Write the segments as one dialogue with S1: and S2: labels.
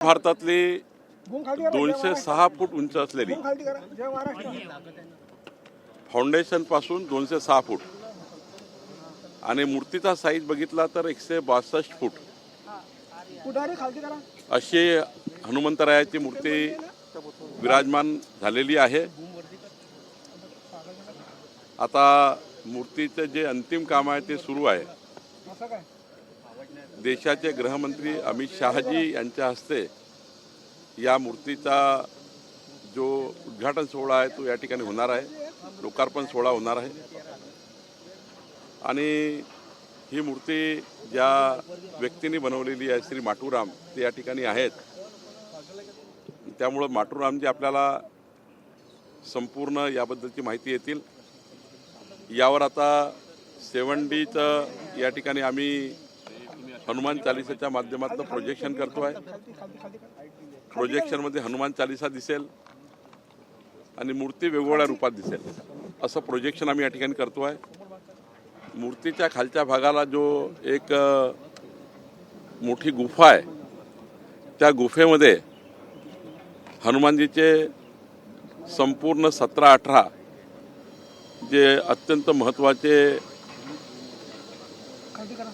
S1: भारतातली 206 फूट उंच असलेली फाउंडेशन पासून 206 फूट आणि मूर्तीचा साईज बघितला तर 162 फूट अशी हनुमंतरायाची मूर्ती विराजमान झालेली आहे। आता मूर्तीचे जे अंतिम काम आहे ते सुरू आहे। देशाचे गृहमंत्री अमित शहाजी यांच्या हस्ते या मूर्तीचा जो उद्घाटन सोहळा आहे तो या ठिकाणी होणार आहे, लोकार्पण सोहळा होणार आहे। आणि ही मूर्ती ज्या व्यक्तीने बनवलेली आहे श्री माटुराम ते या ठिकाणी आहेत, त्यामुळे माटुरामजी आपल्याला संपूर्ण याबद्दलची माहिती येतील। यावर आता 7Dचं या ठिकाणी आम्ही हनुमान चालीसाच्या माध्यमातून प्रोजेक्शन करतो आहे। प्रोजेक्शनमध्ये हनुमान चालीसा दिसेल आणि मूर्ती वेगवेगळ्या रूपात दिसेल असं प्रोजेक्शन आम्ही या ठिकाणी करतो आहे। मूर्तीच्या खालच्या भागाला जो एक मोठी गुफा आहे, त्या गुफेमध्ये हनुमानजीचे संपूर्ण 17-18 जे अत्यंत महत्त्वाचे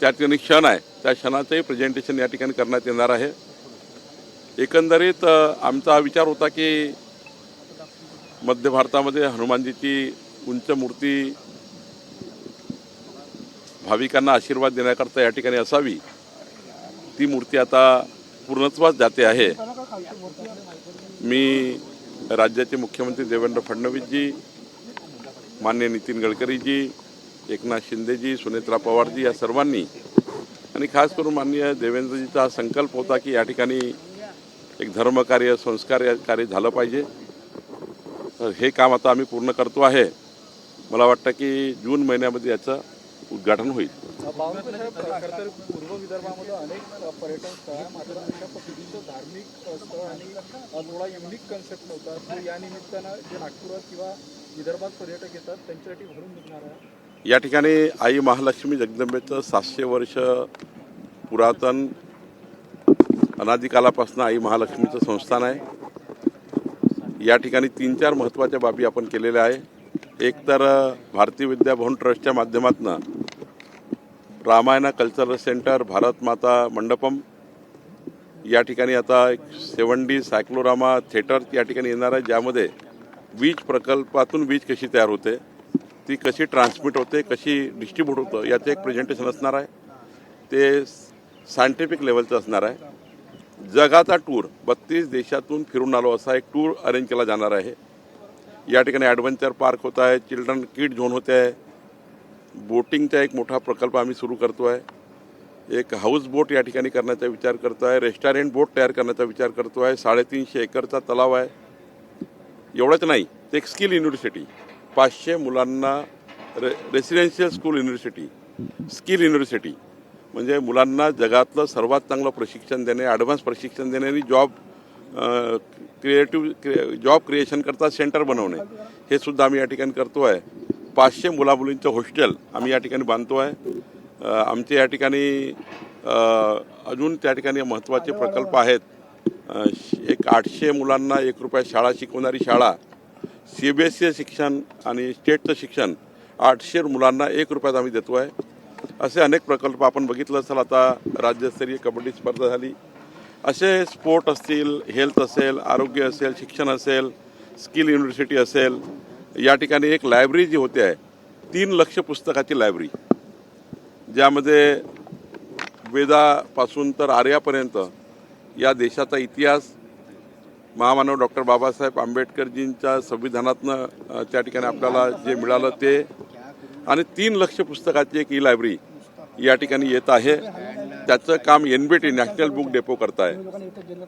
S1: त्या ठिकाणी क्षण आहे, त्या क्षणाचंही प्रेझेंटेशन या ठिकाणी करण्यात येणार आहे। एकंदरीत आमचा विचार होता की मध्य भारतामध्ये हनुमानजीची उंच मूर्ती भाविकांना आशीर्वाद देण्याकरता या ठिकाणी असावी। ती मूर्ती आता पूर्णत्वास जाते आहे। मी राज्याचे मुख्यमंत्री देवेंद्र फडणवीसजी, माननीय नितीन गडकरीजी, एकनाथ शिंदेजी, सुनेत्रा पवारजी या सर्वांनी आणि खास करून माननीय देवेंद्रजीचा संकल्प होता की या ठिकाणी एक धर्मकार्य, संस्कार कार्य झालं पाहिजे। तर हे काम आता आम्ही पूर्ण करतो आहे। मला वाटतं की जून महिन्यामध्ये याचं उद्घाटन होईल।
S2: पूर्व विदर्भामध्ये अनेक पर्यटन स्थळ, मात्र अशा पद्धतीचं धार्मिक स्थळ आणि थोडा युनिक कन्सेप्ट होता, तो या निमित्तानं जे नागपुरात किंवा विदर्भात पर्यटक येतात त्यांच्यासाठी भरून निघणार आहे।
S1: या ठिकाणी आई महालक्ष्मी जगदंबेचं 700 वर्ष पुरातन अनादिकालापासून आई महालक्ष्मीचं संस्थान आहे। या ठिकाणी 3-4 महत्त्वाच्या बाबी आपण केलेल्या आहे। एक तर भारतीय विद्याभवन ट्रस्टच्या माध्यमातून रामायण कल्चरल सेंटर, भारत माता मंडपम या ठिकाणी आता एक 7D सायक्लोरामा थिएटर या ठिकाणी येणार आहे, ज्यामध्ये वीज प्रकल्पातून वीज कशी तयार होते, ती कशी ट्रान्समिट होते, कशी डिस्ट्रीब्यूट होतं याचं एक प्रेझेंटेशन असणार आहे। ते सायंटिफिक लेवलचं असणार आहे। जगाचा टूर 32 देशातून फिरून आलो असा एक टूर अरेंज केला जाणार आहे। या ठिकाणी ॲडव्हेंचर पार्क होत आहे, चिल्ड्रन किड झोन होते आहे, बोटिंगचा एक मोठा प्रकल्प आम्ही सुरू करतो आहे, एक हाऊस बोट या ठिकाणी करण्याचा विचार करतो आहे, रेस्टॉरंट बोट तयार करण्याचा विचार करतो आहे, 350 एकरचा तलाव आहे। एवढंच नाही, ते एक स्किल युनिव्हर्सिटी, 500 मुलांना residential school university, skill university म्हणजे मुलांना जगातलं सर्वात चांगलं प्रशिक्षण देणे, ॲडव्हान्स प्रशिक्षण देणे आणि जॉब क्रिएशन करता सेंटर बनवणे, हे सुद्धा आम्ही या ठिकाणी करतो आहे। 500 मुलामुलींचं हॉस्टेल आम्ही या ठिकाणी बांधतो आहे। आमचे या ठिकाणी अजून त्या ठिकाणी महत्त्वाचे प्रकल्प आहेत। एक 800 मुलांना 1 रुपया शाळा शिकवणारी शाळा, CBSE शिक्षण आणि स्टेटचं शिक्षण 800 मुलांना 1 रुपयात आम्ही देतो आहे। असे अनेक प्रकल्प आपण बघितलं असेल। आता राज्यस्तरीय कबड्डी स्पर्धा झाली, असे स्पोर्ट असतील, हेल्थ असेल, आरोग्य असेल, शिक्षण असेल, स्किल युनिव्हर्सिटी असेल। या ठिकाणी एक लायब्ररी जी होते आहे, 3 लाख पुस्तकाची लायब्ररी, ज्यामध्ये वेदापासून तर आर्यापर्यंत या देशाचा इतिहास, महामानव डॉक्टर बाबासाहेब आंबेडकरजींच्या संविधानातनं त्या ठिकाणी आपल्याला जे मिळालं ते, आणि 3 लाख पुस्तकाची एक लायब्ररी या ठिकाणी येत आहे। त्याचं काम NBT नॅशनल बुक डेपो करत आहे।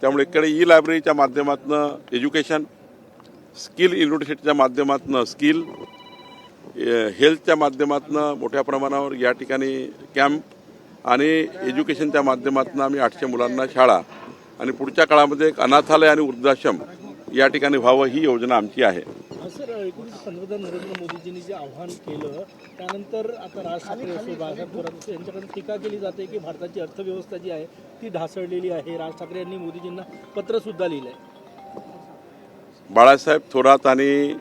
S1: त्यामुळे इकडे लायब्ररीच्या माध्यमातून एज्युकेशन, स्किल युनिव्हर्सिटीच्या माध्यमातून स्किल, हेल्थच्या माध्यमातून मोठ्या प्रमाणावर या ठिकाणी कॅम्प आणि एज्युकेशनच्या माध्यमातून आम्ही 800 मुलांना शाळा आणि पुढच्या काळामध्ये एक अनाथालय आणि वृद्धाश्रम या ठिकाणी व्हावं, ही योजना आमची आहे।
S3: सर, एकूणच पंतप्रधान नरेंद्र मोदीजींनी जे आव्हान केलं त्यानंतर आता राज ठाकरे असो, बाळासाहेब थोरात असो यांच्याकडून टीका केली जाते की भारताची अर्थव्यवस्था जी आहे ती ढासळलेली आहे. राज ठाकरे यांनी मोदीजींना पत्र सुद्धा लिहिलंय.
S1: बाळासाहेब थोरात आणि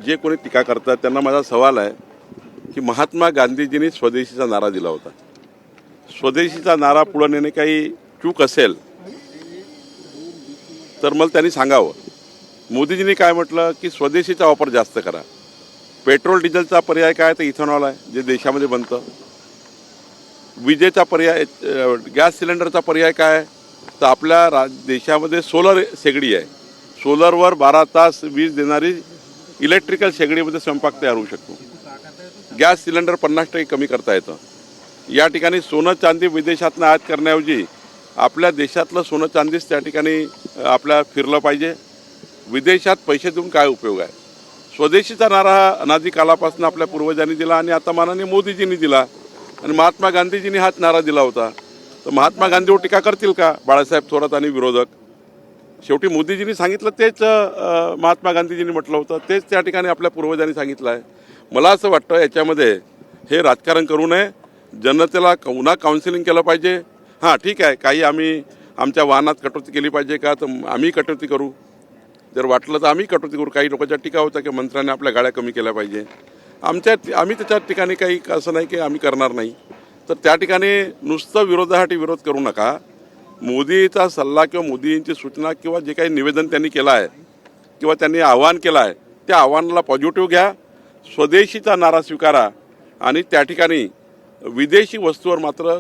S1: जे कोणी टीका करतात त्यांना माझा सवाल आहे की महात्मा गांधीजींनी स्वदेशीचा नारा दिला होता. स्वदेशीचा नारा पुढे नेणे काही चूक असेल तर मला त्यांनी सांगावं. मोदीजींनी काय म्हटलं की स्वदेशीचा वापर जास्त करा. पेट्रोल डिझेलचा पर्याय काय तर इथेनॉल आहे जे देशामध्ये बनतं. विजेचा पर्याय गॅस सिलेंडरचा पर्याय काय तर आपल्या देशामध्ये सोलर शेगडी आहे. सोलरवर 12 तास वीज देणारी इलेक्ट्रिकल शेगडीमध्ये स्वयंपाक तयार होऊ शकतो. गॅस सिलेंडर 50% कमी करता येतं. या ठिकाणी सोनं चांदी विदेशातनं आयात करण्याऐवजी आपल्या देशातलं सोनं चांदीच त्या ठिकाणी आपल्या फिरलं पाहिजे. विदेशात पैसे देऊन काय उपयोग आहे. स्वदेशीचा नारा हा अनादी कालापासून आपल्या पूर्वजांनी दिला आणि आता माननीय मोदीजींनी दिला आणि महात्मा गांधीजींनी हाच नारा दिला होता. तर महात्मा गांधीवर टीका करतील का बाळासाहेब थोरात आणि विरोधक. शेवटी मोदीजींनी सांगितलं तेच महात्मा गांधीजींनी म्हटलं होतं, तेच त्या ठिकाणी आपल्या पूर्वजांनी सांगितलं आहे. मला असं वाटतं याच्यामध्ये हे राजकारण करू नये. जनतेला पुन्हा काउन्सिलिंग केलं पाहिजे. हां ठीक आहे, काही आम्ही आमच्या वाहनात कटोती केली पाहिजे का तर आम्ही कटोती करू. जर वाटलं तर आम्ही कटोती करू. काही लोकांच्या टीका होता की मंत्र्यांनी आपल्या गाड्या कमी केल्या पाहिजे. आम्ही त्याच्या ठिकाणी काही असं नाही की आम्ही करणार नाही. तर त्या ठिकाणी नुसतं विरोधासाठी विरोध करू नका. मोदीचा सल्ला किंवा मोदींची सूचना किंवा जे काही निवेदन त्यांनी केलं आहे किंवा त्यांनी आवाहन केलं आहे त्या आव्हानाला पॉझिटिव्ह घ्या. स्वदेशीचा नारा स्वीकारा आणि त्या ठिकाणी विदेशी वस्तूवर मात्र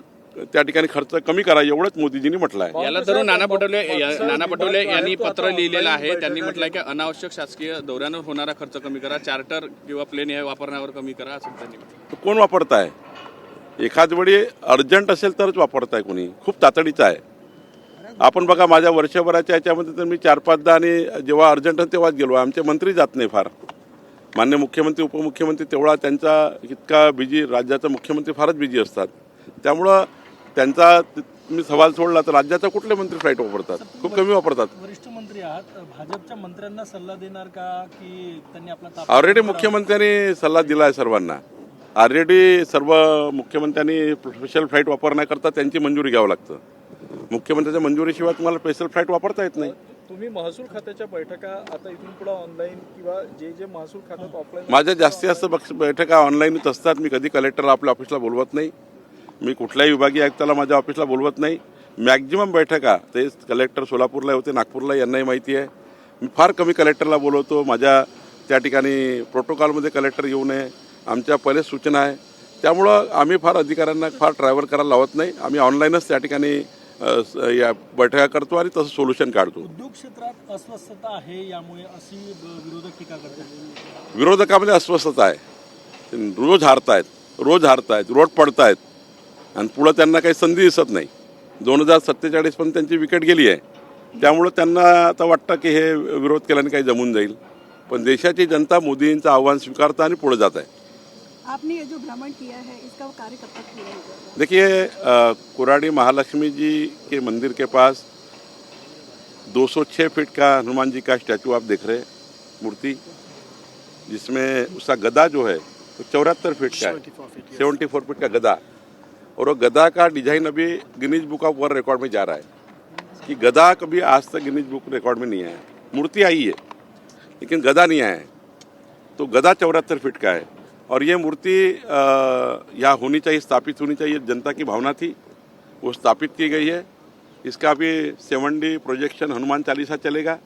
S1: त्या ठिकाणी खर्च कमी करा एवढंच मोदीजींनी म्हटलं आहे.
S4: याला धरून नाना पटोले यांनी पत्र लिहिलेलं आहे. त्यांनी म्हटलंय की अनावश्यक शासकीय दौऱ्यांवर होणारा खर्च कमी करा, चार्टर किंवा प्लेन हे वापरण्यावर कमी करा असं त्यांनी म्हटलं.
S1: कोण वापरताय. एखाद वेळी अर्जंट असेल तरच वापरताय. कोणी खूप तातडीचं आहे. आपण बघा माझ्या वर्षभराच्या याच्यामध्ये तर मी 4-5दा आणि जेव्हा अर्जंट तेव्हाच गेलो. आमचे मंत्री जात नाही फार. मान्य मुख्यमंत्री उपमुख्यमंत्री तेवढा त्यांचा इतका बिझी, राज्याचा मुख्यमंत्री फारच बिझी असतात. त्यामुळं त्यांचा मी सवाल सोडला तर राज्याचा कुठले मंत्री फ्लाईट वापरतात. खूप कमी वापरतात.
S3: वरिष्ठ मंत्री आहात, भाजपच्या मंत्र्यांना सल्ला देणार का की त्यांनी आपला
S1: ऑलरेडी मुख्यमंत्र्यांनी सल्ला दिला आहे सर्वांना. ऑलरेडी सर्व मुख्यमंत्र्यांनी स्पेशल फ्लाईट वापरण्याकरता त्यांची मंजुरी घ्यावं लागतं. मुख्यमंत्र्यांच्या मंजुरीशिवाय तुम्हाला स्पेशल फ्लाईट वापरता येत नाही.
S2: तुम्ही महसूल खात्याच्या बैठका आता इथून पुढे ऑनलाईन किंवा जे महसूल खात्यात ऑफलाईन
S1: माझ्या जास्तीत जास्त बैठका ऑनलाईनच असतात. मी कधी कलेक्टरला आपल्या ऑफिसला बोलवत नाही. मी कुठल्याही विभागीय आयुक्ताला माझ्या ऑफिसला बोलवत नाही. मॅक्झिमम बैठका ते कलेक्टर सोलापूरला होते, नागपूरला, यांनाही माहिती आहे. मी फार कमी कलेक्टरला बोलवतो. माझ्या त्या ठिकाणी प्रोटोकॉलमध्ये कलेक्टर येऊ नये आमच्या पहिलेच सूचना आहे. त्यामुळं आम्ही फार अधिकाऱ्यांना फार ट्रॅव्हल करायला लावत नाही. आम्ही ऑनलाईनच त्या ठिकाणी या बैठका करतो आणि तसं सोल्युशन काढतो.
S3: उद्योग क्षेत्रात अस्वस्थता आहे, यामुळे अशी विरोधक टीका करतात.
S1: विरोधकामध्ये अस्वस्थता आहे. रोज हारतायत, रोड पडतायत आणि पुढं त्यांना काही संधी दिसत नाही. 2047 पण त्यांची विकेट गेली आहे. त्यामुळं त्यांना आता वाटतं की हे विरोध केल्याने काही जमून जाईल. पण देशाची जनता मोदींचं आव्हान स्वीकारता आणि पुढे जात आहे.
S5: आपने ये जो भ्रमण किया है इसका कार्य कब तक पूरा होगा?
S1: देखिए कुराड़ी महालक्ष्मी जी के मंदिर के पास 206 फीट का हनुमान जी का स्टैचू आप देख रहे हैं, मूर्ति, जिसमें उसका गदा जो है वो 74 फीट का है, 74 फीट का गदा. और वो गदा का डिजाइन अभी Guinness book of world record में जा रहा है कि गदा कभी आज तक गिनीज बुक रिकॉर्ड में नहीं आया. मूर्ति आई है लेकिन गदा नहीं आया है. तो गदा 74 फीट का है और ये मूर्ति यहाँ होनी चाहिए, स्थापित होनी चाहिए. जनता की भावना थी, वो स्थापित की गई है. इसका भी 7D प्रोजेक्शन हनुमान चालीसा चलेगा.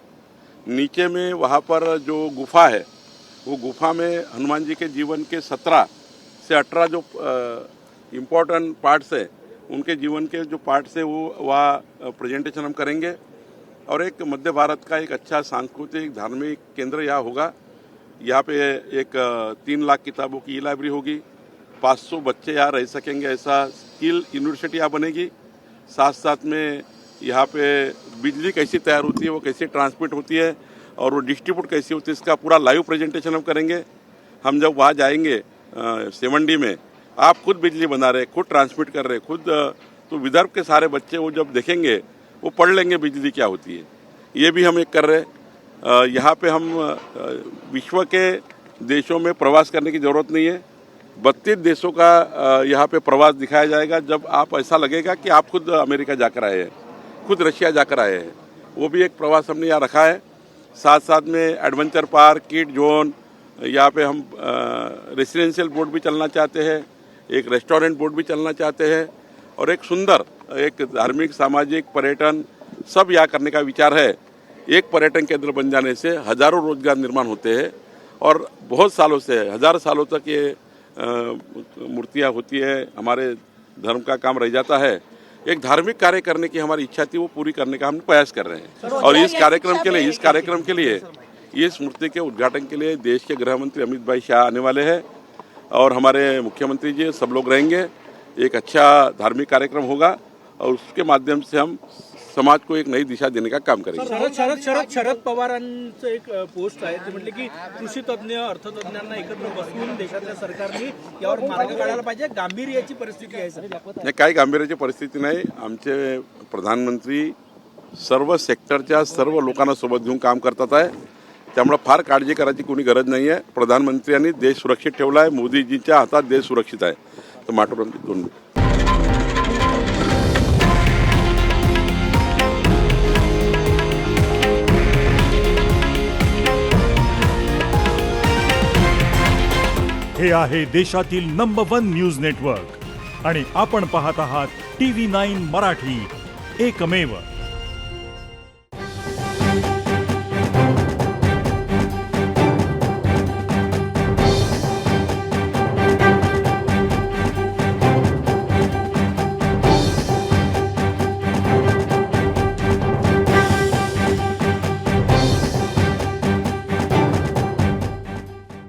S1: नीचे में वहाँ पर जो गुफा है वो गुफा में हनुमान जी के जीवन के 17 से 18 जो इम्पोर्टेंट पार्ट्स है उनके जीवन के जो पार्ट्स है वो वहाँ प्रेजेंटेशन हम करेंगे. और एक मध्य भारत का एक अच्छा सांस्कृतिक धार्मिक केंद्र यहाँ होगा. यहाँ पे एक 3 लाख किताबों की लाइब्रेरी होगी. 500 बच्चे यहाँ रह सकेंगे, ऐसा स्किल यूनिवर्सिटी यहाँ बनेगी. साथ साथ में यहाँ पे बिजली कैसी तैयार होती है, वो कैसे ट्रांसमिट होती है और वो डिस्ट्रीब्यूट कैसी होती है, इसका पूरा लाइव प्रेजेंटेशन हम करेंगे. हम जब वहाँ जाएंगे 7D में, आप खुद बिजली बना रहे, खुद ट्रांसमिट कर रहे, खुद तो विदर्भ के सारे बच्चे वो जब देखेंगे वो पढ़ लेंगे बिजली क्या होती है. ये भी हम एक कर रहे. यहाँ पे हम विश्व के देशों में प्रवास करने की ज़रूरत नहीं है। 32 देशों का यहाँ पे प्रवास दिखाया जाएगा। जब आप ऐसा लगेगा कि आप खुद अमेरिका जाकर आए हैं, खुद रशिया जाकर आए हैं, वो भी एक प्रवास हमने यहाँ रखा है। साथ साथ में एडवेंचर पार्क, किड जोन, यहाँ पे हम रेसिडेंशियल बोट भी चलना चाहते हैं, एक रेस्टोरेंट बोट भी चलना चाहते हैं और एक सुंदर एक धार्मिक, सामाजिक, पर्यटन सब यहाँ करने का विचार है। एक पर्यटन केंद्र बन जाने से हजारों रोजगार निर्माण होते हैं और बहुत सालों से, हजार सालों तक ये मूर्तियाँ होती है, हमारे धर्म का काम रह जाता है। एक धार्मिक कार्य करने की हमारी इच्छा थी, वो पूरी करने का हम प्रयास कर रहे हैं। और इस कार्यक्रम के लिए इस मूर्ति के उद्घाटन के लिए देश के गृह मंत्री अमित भाई शाह आने वाले हैं और हमारे मुख्यमंत्री जी सब लोग रहेंगे। एक अच्छा धार्मिक कार्यक्रम होगा और उसके माध्यम से हम समाज को एक नई दिशा देने का काम करेंगे।
S3: शरद पवारांचं एक पोस्ट आहे, ते म्हटले की कृषी तज्ञ, अर्थतज्ञांना एकत्र बसवून देशातल्या सरकारने यावर मार्ग काढायला पाहिजे, गांभीर्याची परिस्थिती आहे सध्या.
S1: नाही, काही गांभीर्याची परिस्थिती नाही. आमचे प्रधानमंत्री सर्व सेक्टरच्या सर्व लोकांना सोबत घेऊन काम करतात आहे. त्यामुळे फार काळजी करायची कोणी गरज नाही आहे. प्रधानमंत्र्यांनी देश सुरक्षित ठेवला आहे. मोदीजींच्या हातात देश सुरक्षित आहे. तर माटोरांची 2 मिनिट.
S6: हे आहे देशातील नंबर 1 न्यूज नेटवर्क आणि आपण पाहत आहात TV9 मराठी, एकमेव.